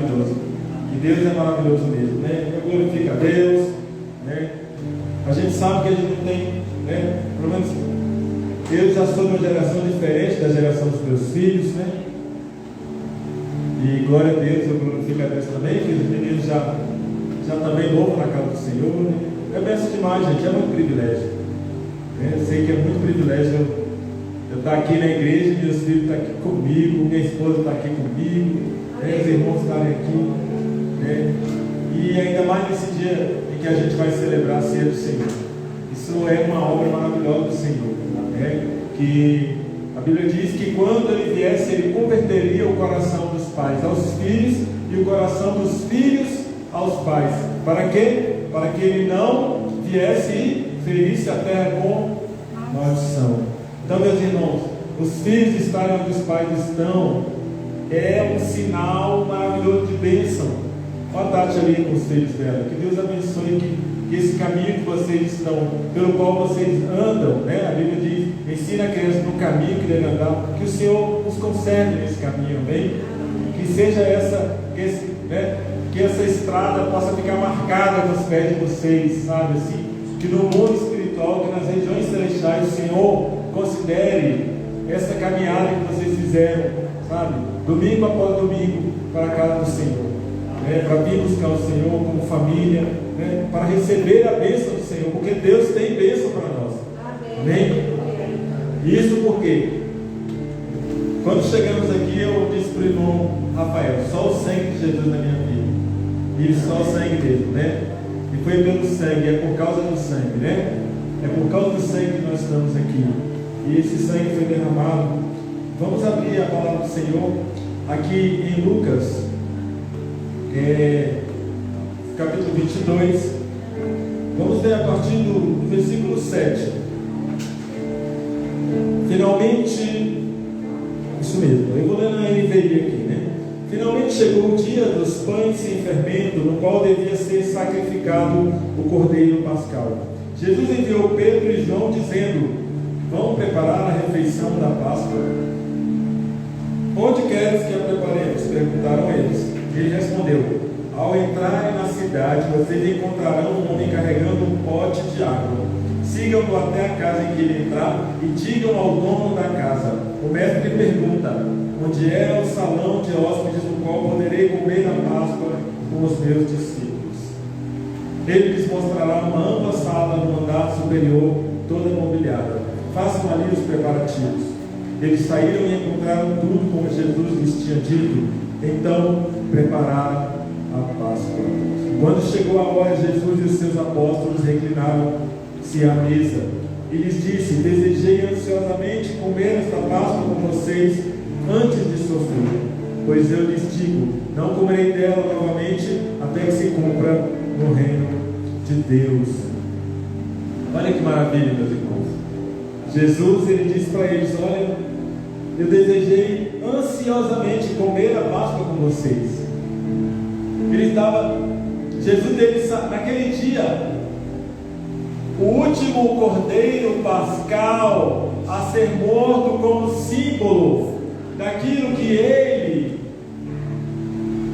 maravilhoso. E Deus é maravilhoso mesmo, né? Eu glorifico a Deus, né? A gente sabe que a gente não tem, né? Pelo menos eu já sou de uma geração diferente da geração dos meus filhos, né? E glória a Deus, eu glorifico a Deus também, que os meninos já também novo na casa do Senhor, né? É bênção demais, gente, é muito privilégio. Eu sei que é muito privilégio eu estar aqui na igreja, meus filhos estão aqui comigo, minha esposa está aqui comigo, né? Os irmãos estarem aqui, né? E ainda mais nesse dia em que a gente vai celebrar a ceia do Senhor. Isso é uma obra maravilhosa do Senhor, né? Que a Bíblia diz que quando ele viesse, ele converteria o coração dos pais aos filhos e o coração dos filhos aos pais. Para quê? Para que ele não viesse e ferisse a terra com maldição. Então, meus irmãos, os filhos estarem onde os pais estão é um sinal maravilhoso de bênção. Olha a Tati ali com os filhos dela. Que Deus abençoe que esse caminho que vocês estão, pelo qual vocês andam, né? A Bíblia diz, ensina a criança no caminho que deve andar, que o Senhor nos conserve nesse caminho, amém? Que seja que essa estrada possa ficar marcada nos pés de vocês, sabe assim? Que no mundo espiritual, que nas regiões celestiais, o Senhor considere essa caminhada que vocês fizeram, sabe? Domingo após domingo, para a casa do Senhor, né? Para vir buscar o Senhor como família, né? Para receber a bênção do Senhor, porque Deus tem bênção para nós, amém? Isso porque quando chegamos aqui, eu disse para o irmão Rafael, só o sangue de Jesus na minha vida, e só o sangue dele, né? E foi pelo sangue, é por causa do sangue, né? É por causa do sangue que nós estamos aqui. E esse sangue foi derramado. Vamos abrir a palavra do Senhor aqui em Lucas, capítulo 22. Vamos ler a partir do versículo 7. Finalmente, isso mesmo, eu vou ler na NVI aqui, né? Finalmente chegou o dia dos pães sem fermento, no qual devia ser sacrificado o cordeiro pascal. Jesus enviou Pedro e João dizendo: vão preparar a refeição da Páscoa. Onde queres que a preparemos? Perguntaram eles. Ele respondeu: ao entrarem na cidade, vocês encontrarão um homem carregando um pote de água. Sigam-no até a casa em que ele entrar e digam ao dono da casa: o mestre pergunta, onde é o salão de hóspedes no qual poderei comer a Páscoa com os meus discípulos? Ele lhes mostrará uma ampla sala no andar superior, toda mobiliada. Façam ali os preparativos. Eles saíram e encontraram tudo como Jesus lhes tinha dito. Então prepararam a Páscoa. Quando chegou a hora, Jesus e os seus apóstolos reclinaram-se à mesa. E lhes disse: desejei ansiosamente comer esta Páscoa com vocês antes de sofrer. Pois eu lhes digo, não comerei dela novamente até que se cumpra no reino de Deus. Olha que maravilha, meus irmãos. Jesus, ele disse para eles: olha, eu desejei ansiosamente comer a Páscoa com vocês. Jesus dele, naquele dia, o último cordeiro pascal a ser morto como símbolo daquilo que ele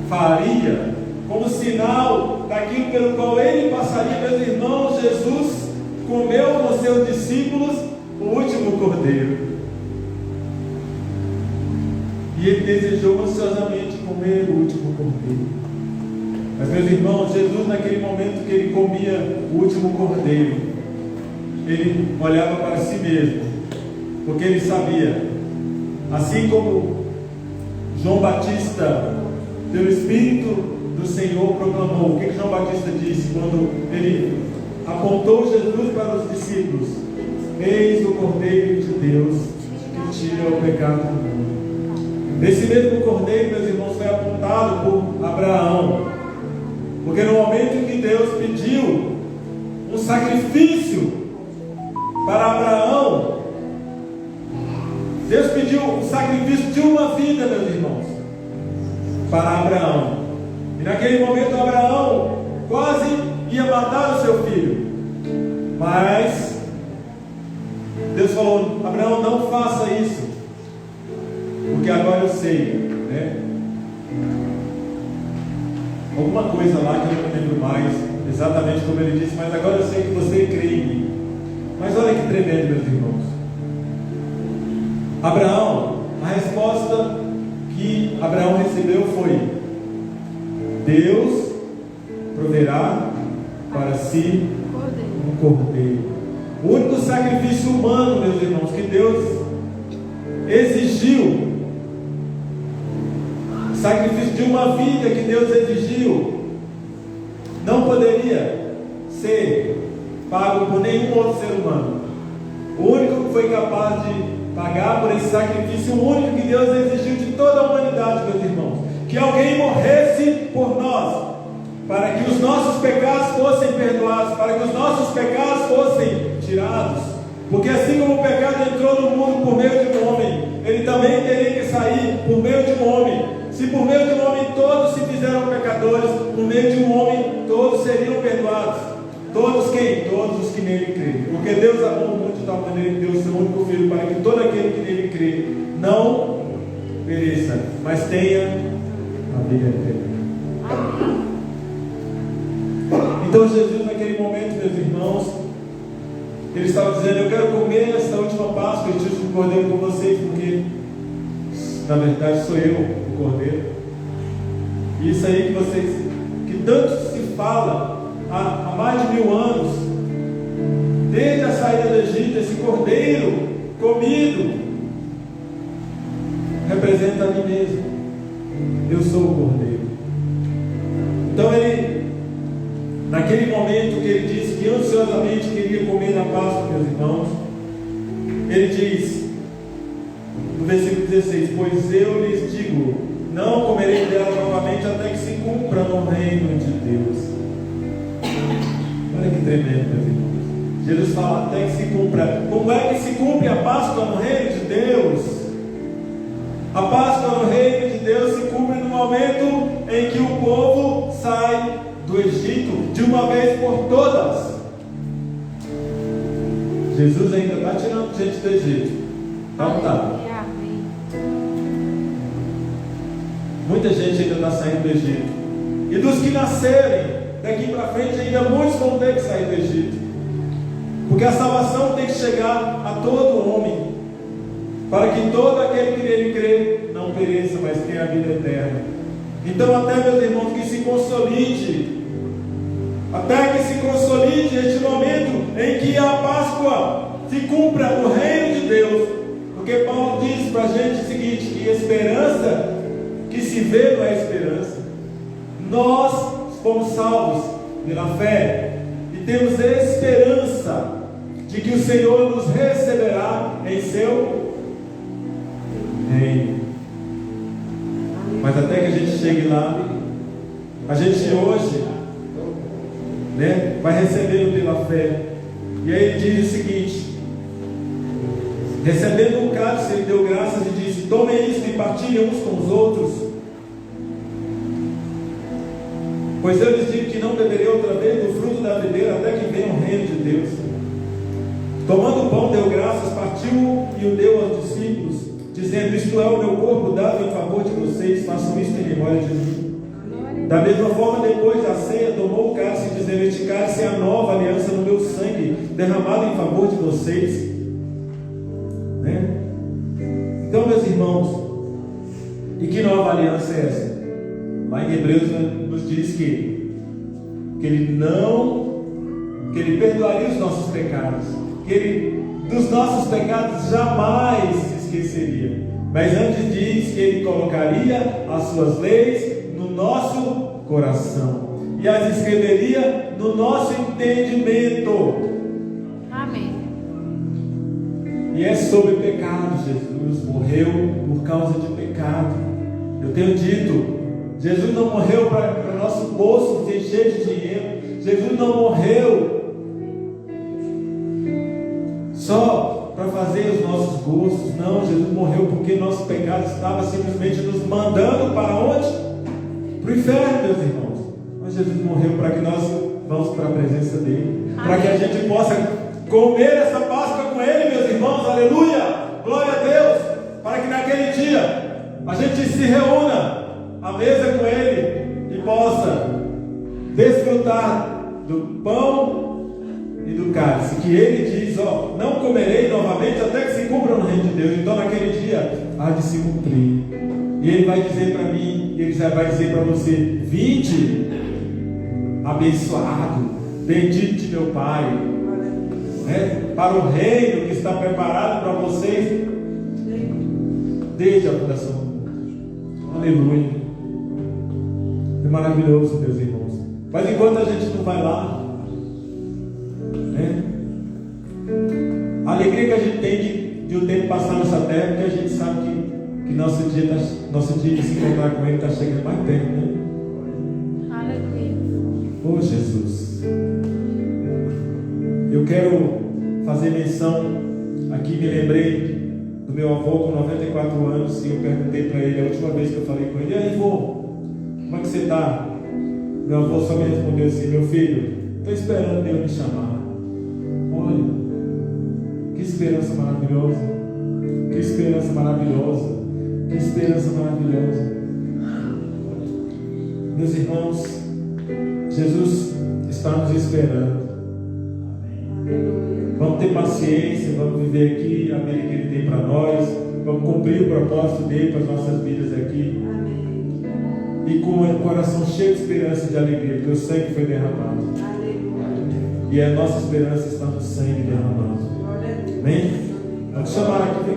faria, como sinal daquilo pelo qual ele passaria. Meus irmãos, Jesus comeu com seus discípulos o último cordeiro, e ele desejou ansiosamente comer o último cordeiro. Mas, meus irmãos, Jesus, naquele momento que ele comia o último cordeiro, ele olhava para si mesmo, porque ele sabia, assim como João Batista, pelo Espírito do Senhor, proclamou. O que João Batista disse quando ele apontou Jesus para os discípulos? Eis o Cordeiro de Deus que tira o pecado do mundo. Esse mesmo Cordeiro, meus irmãos, foi apontado por Abraão, porque no momento em que Deus pediu um sacrifício para Abraão, Deus pediu um sacrifício de uma vida, meus irmãos, para Abraão. E naquele momento Abraão quase ia matar o seu filho, mas Deus falou: Abraão, não faça isso, porque agora eu sei, né? alguma coisa lá que eu não lembro mais exatamente como ele disse, mas agora eu sei que você crê em mim. Mas olha que tremendo, meus irmãos. Abraão, a resposta que Abraão recebeu foi: Deus proverá para si um cordeiro. O único sacrifício humano, meus irmãos, que Deus exigiu, sacrifício de uma vida que Deus exigiu, não poderia ser pago por nenhum outro ser humano. O único que foi capaz de pagar por esse sacrifício, o único que Deus exigiu de toda a humanidade, meus irmãos, que alguém morresse por nós, para que os nossos pecados fossem perdoados, para que os nossos pecados fossem tirados. Porque assim como o pecado entrou no mundo por meio de um homem, ele também teria que sair por meio de um homem. Se por meio de um homem todos se fizeram pecadores, por meio de um homem todos seriam perdoados. Todos quem? Todos os que nele creem. Porque Deus amou o mundo de tal maneira que deu o seu único filho, para que todo aquele que nele crê não pereça, mas tenha a vida eterna. Então Jesus, naquele momento, meus irmãos, ele estava dizendo: eu quero comer esta última Páscoa e disso o cordeiro com vocês, porque na verdade sou eu o cordeiro. E isso aí que vocês, que tanto se fala há mais de 1000 anos, desde a saída do Egito, esse cordeiro comido representa a mim mesmo. Eu sou o cordeiro. Então ele, naquele momento que ele disse que ansiosamente queria comer na Páscoa, meus irmãos, ele diz no versículo 16: pois eu lhes digo, não comerei dela novamente até que se cumpra no reino de Deus. Olha que tremendo, meus irmãos. Jesus fala até que se cumpra. Como é que se cumpre a Páscoa no reino de Deus? A Páscoa no reino de Deus se cumpre no momento em que o povo sai do Egito de uma vez por todas. Jesus ainda está tirando gente do Egito. Não está. Muita gente ainda está saindo do Egito. E dos que nascerem daqui para frente, ainda muitos vão ter que sair do Egito. Porque a salvação tem que chegar a todo homem, para que todo aquele que nele crê não pereça, mas tenha a vida eterna. Então, até, meus irmãos, que se consolide, até que se consolide este momento em que a Páscoa se cumpra no reino de Deus. Porque Paulo diz para a gente o seguinte: que esperança que se vê não é esperança. Nós fomos salvos pela fé e temos esperança de que o Senhor nos receberá em seu reino. Mas até que a gente chegue lá, a gente hoje, vai recebendo pela fé. E aí ele diz o seguinte: recebendo o cálice, ele deu graças e disse: tomem isto e partilhem uns com os outros. Pois eu lhes digo que não beberei outra vez do fruto da videira até que venha o reino de Deus. Tomando o pão, deu graças, partiu e o deu aos discípulos, dizendo: isto é o meu corpo dado em favor de vocês, façam isto em memória de mim. Da mesma forma, depois da ceia, tomou o cálice, dizendo: este cálice é a nova aliança no meu sangue, derramado em favor de vocês. Então, meus irmãos, e que nova aliança é essa? Lá em Hebreus nos diz que ele perdoaria os nossos pecados, que ele dos nossos pecados jamais se esqueceria. Mas antes diz que ele colocaria as suas leis no nosso coração e as escreveria no nosso entendimento. Amém. E é sobre pecado. Jesus morreu por causa de pecado. Eu tenho dito, Jesus não morreu para nosso bolso se encher de dinheiro. Jesus não morreu só para fazer os nossos gostos. Não, Jesus morreu porque nosso pecado estava simplesmente nos mandando para onde? Para o inferno, meus irmãos. Mas Jesus morreu para que nós vamos para a presença dele, para que a gente possa comer essa Páscoa com ele, meus irmãos. Aleluia, glória a Deus. Para que naquele dia a gente se reúna à mesa com ele e possa desfrutar do pão e do cálice, que ele diz, ó, não comerei novamente até que se cumpra no reino de Deus. Então naquele dia há de se cumprir. E ele vai dizer para mim, ele já vai dizer para você: vinde, abençoado, bendito de meu Pai, para o reino que está preparado para vocês desde a fundação do mundo. Aleluia. É maravilhoso, meus irmãos. Mas enquanto a gente não vai lá, a alegria que a gente tem de o tempo passar nessa terra, porque a gente sabe que nosso dia de se encontrar com Ele está chegando mais perto, né? Aleluia. Oh, Jesus. Eu quero fazer menção aqui, me lembrei do meu avô com 94 anos, e eu perguntei para ele, a última vez que eu falei com ele: e aí, vô, como é que você está? Meu avô só me respondeu assim: meu filho, estou esperando Deus me chamar. Olha, que esperança maravilhosa, que esperança maravilhosa, que esperança maravilhosa. Meus irmãos, Jesus está nos esperando. Vamos ter paciência, vamos viver aqui a vida que Ele tem para nós, vamos cumprir o propósito dele para as nossas vidas aqui. E com o coração cheio de esperança e de alegria, porque o sangue foi derramado. E a nossa esperança está no sangue derramado. Amém? Vamos chamar aqui.